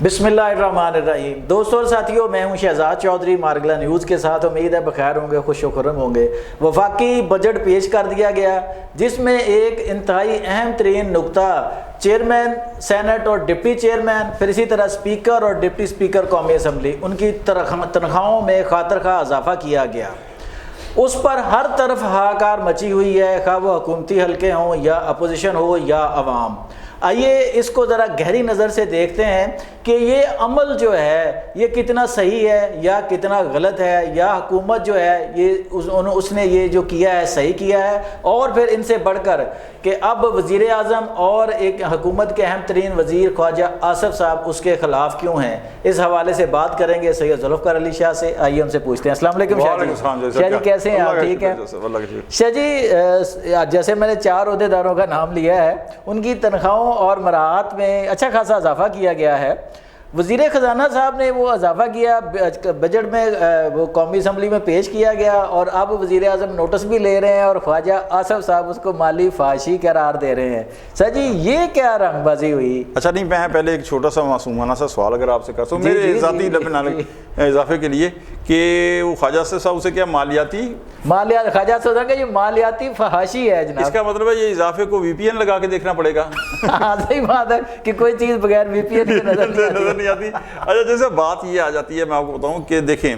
بسم اللہ الرحمن الرحیم۔ دوستوں اور ساتھیوں، میں ہوں شہزاد چودھری مارگلا نیوز کے ساتھ۔ امید ہے بخیر ہوں گے، خوش و خرم ہوں گے۔ وفاقی بجٹ پیش کر دیا گیا جس میں ایک انتہائی اہم ترین نقطہ چیئرمین سینٹ اور ڈپٹی چیئرمین، پھر اسی طرح اسپیکر اور ڈپٹی اسپیکر قومی اسمبلی، ان کی تنخواہوں میں خاطر خواہ اضافہ کیا گیا۔ اس پر ہر طرف ہاکار مچی ہوئی ہے، خواہ وہ حکومتی حلقے ہوں یا اپوزیشن ہو یا عوام۔ آئیے اس کو ذرا گہری نظر سے دیکھتے ہیں کہ یہ عمل جو ہے یہ کتنا صحیح ہے یا کتنا غلط ہے، یا حکومت جو ہے یہ اس نے یہ جو کیا ہے صحیح کیا ہے، اور پھر ان سے بڑھ کر کہ اب وزیر اعظم اور ایک حکومت کے اہم ترین وزیر خواجہ آصف صاحب اس کے خلاف کیوں ہیں، اس حوالے سے بات کریں گے سید ذوالفقار علی شاہ سے۔ آئیے ان سے پوچھتے ہیں۔ السلام علیکم شاہ جی۔ شاہ جی کیسے ہیں آپ؟ ٹھیک ہیں شاہ جی؟ جیسے میں نے 4 عہدیداروں کا نام لیا ہے، ان کی تنخواہوں اور مراعات میں اچھا خاصا اضافہ کیا گیا ہے۔ وزیر خزانہ صاحب نے وہ اضافہ کیا بجٹ میں، وہ قومی اسمبلی میں پیش کیا گیا، اور اب وزیر اعظم نوٹس بھی لے رہے ہیں اور خواجہ آصف صاحب اس کو مالی فحاشی قرار دے رہے ہیں۔ سر جی یہ کیا رنگ بازی ہوئی؟ اچھا نہیں، میں پہلے ایک چھوٹا سا معصومانہ سا سوال اگر آپ سے کر سکوں میرے ذاتی اضافے کے لیے، کہ وہ خواجہ آصف صاحب اسے کیا مالیاتی خواجہ آصف صاحب کا یہ مالیاتی فحاشی ہے جناب، اس کا مطلب ہے یہ اضافے کو وی پی این لگا کے دیکھنا پڑے گا۔ صحیح بات ہے کہ کوئی چیز بغیر وی پی این کے نظر نہیں آتی۔ اچھا جیسے بات یہ آ جاتی ہے، میں آپ کو بتاؤں کہ دیکھیں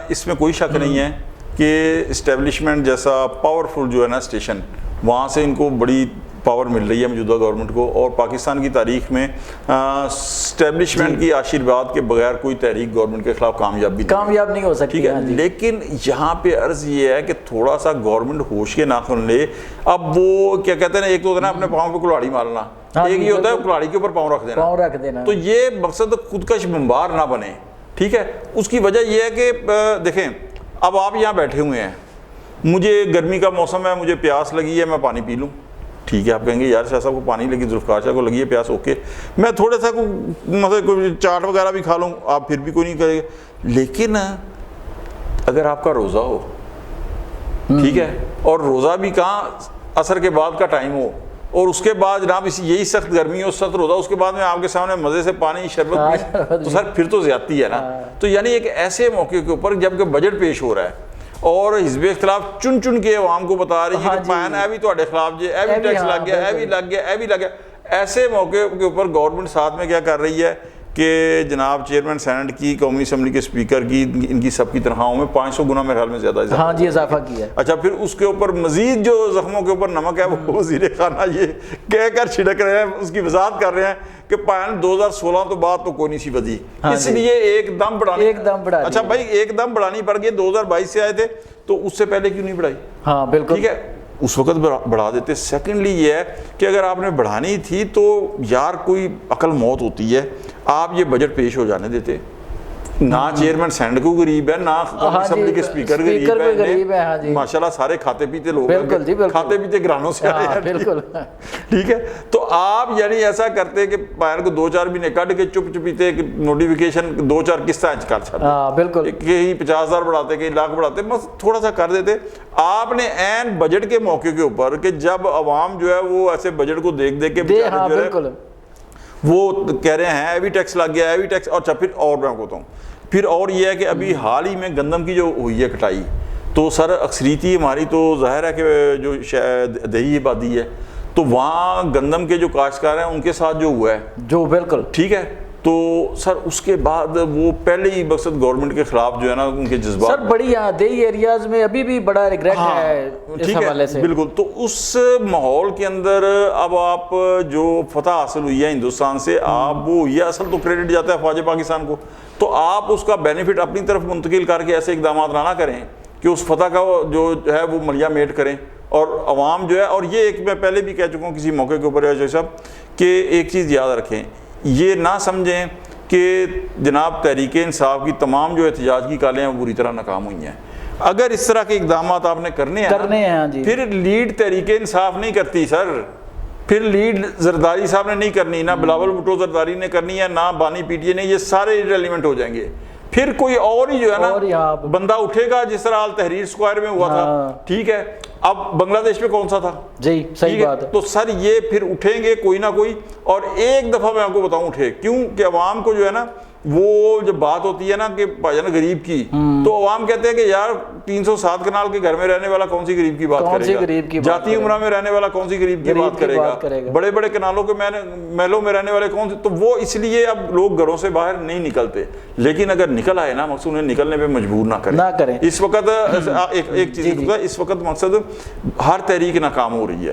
اس میں کوئی شک نہیں ہے کہ اسٹیبلشمنٹ جیسا پاورفل جو ہے نا اسٹیشن، وہاں سے ان کو بڑی پاور مل رہی ہے موجودہ گورنمنٹ کو، اور پاکستان کی تاریخ میں اسٹیبلشمنٹ کی آشیرواد کے بغیر کوئی تحریک گورنمنٹ کے خلاف کامیاب نہیں ہو سکتی۔ ٹھیک ہے، لیکن یہاں پہ عرض یہ ہے کہ تھوڑا سا گورنمنٹ ہوش کے ناخن لے۔ اب وہ کیا کہتے ہیں، ایک تو ہوتا ہے نا اپنے پاؤں پہ کلاڑی مارنا، ایک یہ ہوتا ہے کلاڑی کے اوپر پاؤں رکھ دینا۔ تو یہ مقصد خودکش بمبار نہ بنے، ٹھیک ہے۔ اس کی وجہ یہ ہے کہ دیکھیں اب آپ یہاں بیٹھے ہوئے ہیں، مجھے گرمی کا موسم ہے، مجھے پیاس لگی ہے، میں پانی پی لوں، ٹھیک ہے۔ آپ کہیں گے یار شاہ صاحب کو پانی لگی، ذوالفقار شاہ کو لگی ہے پیاس، اوکے، میں تھوڑا سا مطلب کوئی چاٹ وغیرہ بھی کھا لوں، آپ پھر بھی کوئی نہیں کرے گا۔ لیکن اگر آپ کا روزہ ہو، ٹھیک ہے، اور روزہ بھی کہاں عصر کے بعد کا ٹائم ہو، اور اس کے بعد جناب یہی سخت گرمی ہو، سخت روزہ، اس کے بعد میں آپ کے سامنے مزے سے پانی شربت بھی، تو سر پھر تو زیادتی ہے نا۔ تو یعنی ایک ایسے موقع کے اوپر جب کہ بجٹ پیش ہو رہا ہے اور حزب اختلاف چن چن کے عوام کو بتا رہی ہے کہ پین اے بھی تواڈے خلاف جے، اے بھی ٹیکس لگ گیا، اے بھی لگ گیا، اے بھی لگ گیا، ایسے موقع کے اوپر گورنمنٹ ساتھ میں کیا کر رہی ہے کہ جناب چیئرمین سینٹ کی، قومی اسمبلی کے اسپیکر کی، ان کی سب کی تنخواہوں میں 500 گنا میرے خیال میں زیادہ اضافہ کیا۔ اچھا پھر اس کے اوپر مزید جو زخموں کے اوپر نمک ہے وہ وزیر خانہ یہ کہہ کر چھڑک رہے ہیں، اس کی وضاحت کر رہے ہیں کہ پین 2016 تو بعد تو کوئی نہیں سی وزی، اس لیے ایک دم بڑھانی۔ اچھا بھائی ایک دم بڑھانی پڑ گئی، 2022 سے آئے تھے تو اس سے پہلے کیوں نہیں بڑھائی؟ ہاں بالکل ٹھیک ہے، اس وقت بڑھا دیتے۔ سیکنڈلی یہ ہے کہ اگر آپ نے بڑھانی تھی تو یار کوئی عقل موت ہوتی ہے، آپ یہ بجٹ پیش ہو جانے دیتے۔ نہ چیئرمین سینٹ کو غریب ہے، نہ اسمبلی کے اسپیکر غریب ہے، ماشاءاللہ سارے کھاتے پیتے لوگ ہیں، کھاتے پیتے گھرانوں سے آئے ہیں، بالکل ٹھیک ہے۔ تو آپ یعنی ایسا کرتے کہ پائر کو 2-4 مہینے کٹ کے چپ چپیتے نوٹیفیکیشن 2-4 قسطیں کر چھاتے، بالکل کہیں 50,000 بڑھاتے، کہیں لاکھ بڑھاتے، بس تھوڑا سا کر دیتے۔ آپ نے عین بجٹ کے موقع کے اوپر کہ جب عوام جو ہے وہ ایسے بجٹ کو دیکھ دیکھ کے بالکل وہ کہہ رہے ہیں ایوی ٹیکس لگ گیا، ایوی ٹیکس، اور پھر اور میں ہوتا ہوں پھر اور یہ ہے کہ ابھی حال ہی میں گندم کی جو ہوئی ہے کٹائی، تو سر اکثریتی ہماری تو ظاہر ہے کہ جو دیہی آبادی ہے تو وہاں گندم کے جو کاشتکار ہیں ان کے ساتھ جو ہوا ہے جو بالکل ٹھیک ہے، تو سر اس کے بعد وہ پہلے ہی مقصد گورنمنٹ کے خلاف جو ہے نا ان کے جذبات، سر بڑی دیہی ایریاز میں ابھی بھی بڑا ریگریٹ ہے اس حوالے سے، بالکل۔ تو اس ماحول کے اندر اب آپ جو فتح حاصل ہوئی ہے ہندوستان سے، آپ وہ یہ اصل تو کریڈٹ جاتا ہے فوج پاکستان کو، تو آپ اس کا بینیفٹ اپنی طرف منتقل کر کے ایسے اقدامات نہ کریں کہ اس فتح کا جو ہے وہ ملیا میٹ کریں، اور عوام جو ہے، اور یہ ایک میں پہلے بھی کہہ چکا ہوں کسی موقع کے اوپر جیسا کہ ایک چیز یاد رکھیں، یہ نہ سمجھیں کہ جناب تحریک انصاف کی تمام جو احتجاج کی کالیں ہیں وہ بری طرح ناکام ہوئی ہیں۔ اگر اس طرح کے اقدامات آپ نے کرنے ہیں پھر لیڈ تحریک انصاف نہیں کرتی سر، پھر لیڈ زرداری صاحب نے نہیں کرنی، نہ بلاول بھٹو زرداری نے کرنی ہے، نہ بانی پی ٹی اے نے، یہ سارے ریلیونٹ ہو جائیں گے۔ پھر کوئی اور ہی جو ہے نا بندہ اٹھے گا، جس طرح تحریر اسکوائر میں ہوا تھا، ٹھیک ہے، اب بنگلہ دیش میں کون سا تھا؟ جی صحیح بات ہے. تو سر یہ پھر اٹھیں گے کوئی نہ کوئی، اور ایک دفعہ میں آپ کو بتاؤں اٹھے کیوں کہ عوام کو جو ہے نا وہ جب بات ہوتی ہے نا کہ غریب کی، تو عوام کہتے ہیں کہ یار 307 کنال کے گھر میں رہنے والا کون سی غریب کی بات کرے گا، جاتی عمرہ میں رہنے والا کون سی غریب کی بات کرے گا، بڑے بڑے کنالوں کے محلوں میں رہنے والے کون سے. تو وہ اس لیے اب لوگ گھروں سے باہر نہیں نکلتے، لیکن اگر نکل آئے نا مقصود انہیں نکلنے پہ مجبور نہ کریں. اس وقت ایک چیز اس وقت مقصد ہر تحریک ناکام ہو رہی ہے،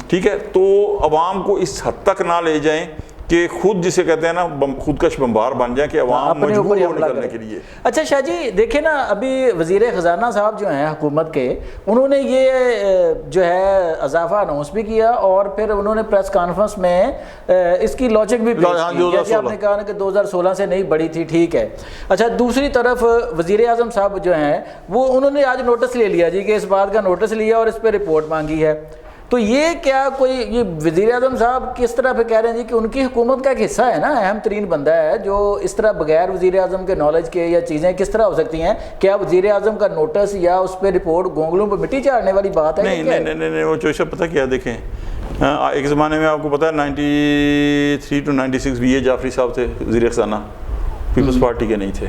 ٹھیک ہے، تو عوام کو اس حد تک نہ لے جائیں کہ خود جسے کہتے ہیں نا خودکش بمبار بن جائیں کہ عوام مجبور ہو نکلنے کے لیے. اچھا شاہ جی دیکھیں نا، ابھی وزیر خزانہ صاحب جو ہیں حکومت کے، انہوں نے یہ جو ہے اضافہ اناؤنس بھی کیا، اور پھر انہوں نے پریس کانفرنس میں اس کی لاجک بھی پیش کی، جیسے آپ نے کہا نا کہ 2016 سے نہیں بڑھی تھی، ٹھیک ہے. اچھا دوسری طرف وزیر اعظم صاحب جو ہیں وہ انہوں نے آج نوٹس لے لیا جی، کہ اس بات کا نوٹس لیا اور اس پہ رپورٹ مانگی ہے. تو یہ کیا کوئی یہ وزیر اعظم صاحب کس طرح پہ کہہ رہے ہیں جی کہ ان کی حکومت کا ایک حصہ ہے نا، اہم ترین بندہ ہے، جو اس طرح بغیر وزیر اعظم کے نالج کے یا چیزیں کس طرح ہو سکتی ہیں؟ کیا وزیر اعظم کا نوٹس یا اس پہ رپورٹ گونگلوں پہ مٹی چاڑنے والی بات ہے؟ نہیں، وہ چوشا پتہ کیا دیکھیں، ایک زمانے میں آپ کو پتہ ہے 93 to 96 بی اے جعفری صاحب تھے وزیر خزانہ، پیپلز پارٹی کے نہیں تھے،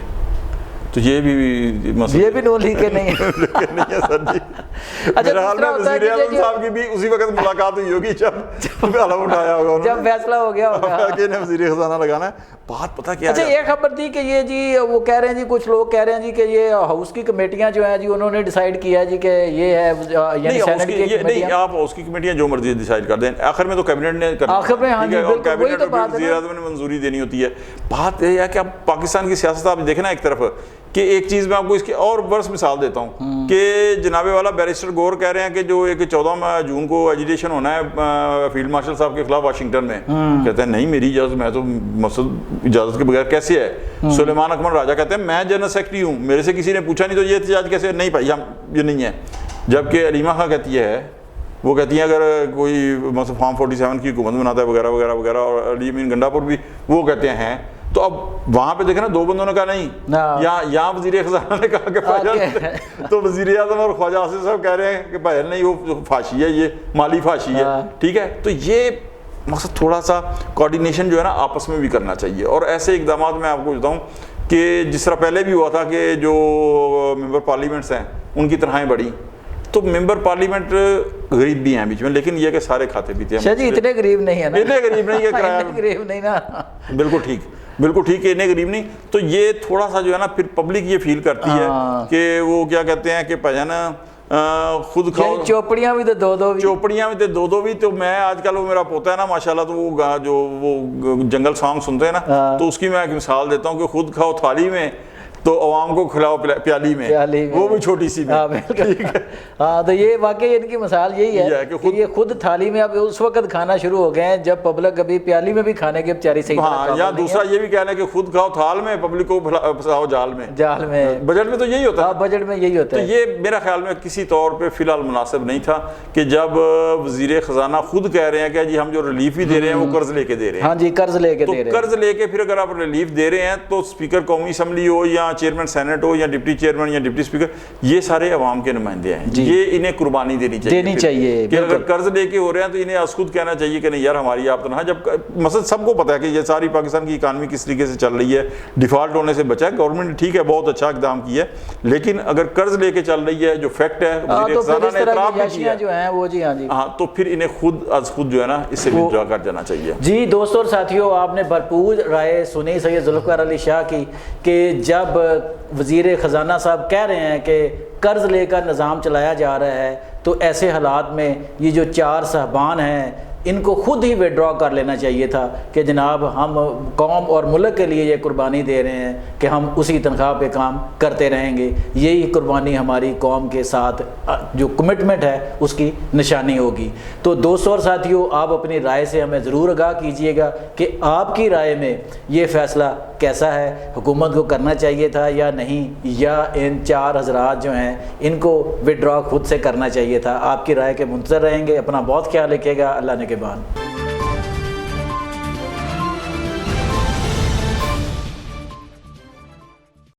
تو یہ بھی نو لیگ کے نہیں ہے سر جی. میرا حال میں وزیر اعظم صاحب کی بھی اسی وقت ملاقات ہوئی ہوگی جب قلم اٹھایا ہوگا، جب فیصلہ ہو گیا ہوگا کہ انہیں وزیر خزانہ لگانا ہے. بات پتہ کیا ہے؟ اچھا یہ خبر تھی کہ یہ جی وہ کہہ رہے ہیں جی، کچھ لوگ کہہ رہے ہیں جی کہ یہ ہاؤس کی کمیٹیاں جو ہیں جی انہوں نے ڈیسائیڈ کیا جی کہ یہ ہے، یعنی سینٹ کی نہیں، آپ ہاؤس کی کمیٹیاں جو مرضی ڈیسائیڈ کر دیں، آخر میں تو کیبنٹ نے کرنا، آخر میں ہاں جی بالکل وہی تو بات ہے، وزیر اعظم نے منظوری دینی ہوتی ہے. بات یہ ہے کہ اب پاکستان کی سیاست آپ دیکھیں نا، ایک طرف کہ ایک چیز میں آپ کو اس کی اور ورس مثال دیتا ہوں کہ جناب والا بیرسٹر گور کہہ رہے ہیں کہ جو ایک 14 جون کو ایجیٹیشن ہونا ہے فیلڈ مارشل صاحب کے خلاف واشنگٹن میں، کہتے ہیں نہیں میری اجازت، میں تو مقصد اجازت کے بغیر کیسے ہے. سلیمان اکمل راجہ کہتے ہیں میں جنرل سیکرٹری ہوں، میرے سے کسی نے پوچھا نہیں تو یہ احتجاج کیسے؟ نہیں بھائی یہ نہیں ہے. جبکہ علیمہ خان کہتی ہے، وہ کہتی ہیں اگر کوئی مطلب فارم 47 کی حکومت بناتا ہے وغیرہ وغیرہ وغیرہ، اور علی امین گنڈا پور بھی وہ کہتے ہیں. تو اب وہاں پہ دیکھیں نا، دو بندوں نے کہا نہیں، یہاں وزیر خزانہ نے کہا کہ فائل، تو وزیر اعظم اور خواجہ آصف صاحب کہہ رہے ہیں کہ بھائی نہیں وہ پھانسی ہے، یہ مالی پھانسی ہے، ٹھیک ہے. تو یہ مقصد تھوڑا سا کوارڈینیشن جو ہے نا آپس میں بھی کرنا چاہیے. اور ایسے اقدامات میں آپ کو بتاؤں کہ جس طرح پہلے بھی ہوا تھا کہ جو ممبر پارلیمنٹس ہیں ان کی تنخواہیں بڑھی، تو ممبر پارلیمنٹ غریب بھی ہیں بیچ میں، لیکن یہ کہ سارے کھاتے پیتے ہیں. شاہ جی اتنے غریب نہیں ہیں نا، اتنے غریب نہیں ہے، کرایہ غریب نہیں نا، بالکل ٹھیک ہے، اتنے غریب نہیں. تو یہ تھوڑا سا جو ہے نا پھر پبلک یہ فیل کرتی ہے کہ وہ کیا کہتے ہیں کہ بھائی نا خود کھاؤ، چوپڑیاں بھی تو دو بھی. تو میں آج کل وہ میرا پوتا ہے نا ماشاءاللہ، تو وہ جو وہ جنگل سانگ سنتے ہیں نا، تو اس کی میں ایک مثال دیتا ہوں کہ خود کھاؤ تھالی میں تو عوام کو کھلاؤ پیالی میں، وہ بھی چھوٹی سی میں. ہاں تو یہ واقعی ان کی مثال یہی ہے کہ یہ خود تھالی میں اب اس وقت کھانا شروع ہو گئے ہیں جب پبلک ابھی پیالی میں بھی کھانے کے بیچاری صحیح. ہاں، یا دوسرا یہ بھی کہنا ہے کہ خود کھاؤ تھال میں، پبلک کو پھساؤ جال میں. بجٹ میں تو یہی ہوتا ہے، بجٹ میں یہی ہوتا ہے. تو یہ میرا خیال میں کسی طور پہ فی الحال مناسب نہیں تھا کہ جب وزیر خزانہ خود کہہ رہے ہیں کہ جی ہم جو ریلیف بھی دے رہے ہیں وہ قرض لے کے دے رہے ہیں. ہاں جی قرض لے کے دے رہے ہیں. قرض لے کے پھر اگر آپ ریلیف دے رہے ہیں تو اسپیکر قومی اسمبلی ہو یا چیئرمین سینٹ ہو یا ڈپٹی چیئرمین یا ڈپٹی اسپیکر، یہ سارے عوام کے نمائندے ہیں. یہ انہیں قربانی دینی چاہیے کہ اگر قرض لے کے ہو رہے ہیں تو انہیں از خود کہنا چاہیے کہ نہیں یار ہماری آپ تنہا. جب مثلا سب کو پتا ہے کہ یہ ساری پاکستان کی اکانومی کس طریقے سے چل رہی ہے، ڈیفالٹ ہونے سے بچا ہے گورنمنٹ، ٹھیک ہے بہت اچھا اقدام کیا ہے، لیکن اگر قرض لے کے چل رہی ہے جو فیکٹ ہے وزیر خزانہ نے اعتراف بھی کیا ہے، ہاں تو پھر انہیں خود از خود جو ہے نا اس سے وِدڈرا کر جانا چاہیے. جی دوستوں اور ساتھیوں، آپ نے بھرپور رائے سنی سید ذوالفقار علی شاہ کی کہ جب وزیر خزانہ صاحب کہہ رہے ہیں کہ قرض لے کر نظام چلایا جا رہا ہے، تو ایسے حالات میں یہ جو 4 صاحبان ہیں ان کو خود ہی وڈرا کر لینا چاہیے تھا کہ جناب ہم قوم اور ملک کے لیے یہ قربانی دے رہے ہیں کہ ہم اسی تنخواہ پہ کام کرتے رہیں گے. یہی قربانی ہماری قوم کے ساتھ جو کمٹمنٹ ہے اس کی نشانی ہوگی. تو دوستوں اور ساتھیوں، آپ اپنی رائے سے ہمیں ضرور آگاہ کیجئے گا کہ آپ کی رائے میں یہ فیصلہ کیسا ہے، حکومت کو کرنا چاہیے تھا یا نہیں، یا ان 4 حضرات جو ہیں ان کو وڈرا خود سے کرنا چاہیے تھا. آپ کی رائے کے منتظر رہیں گے. اپنا بہت خیال رکھیے گا. اللہ نے کے بعد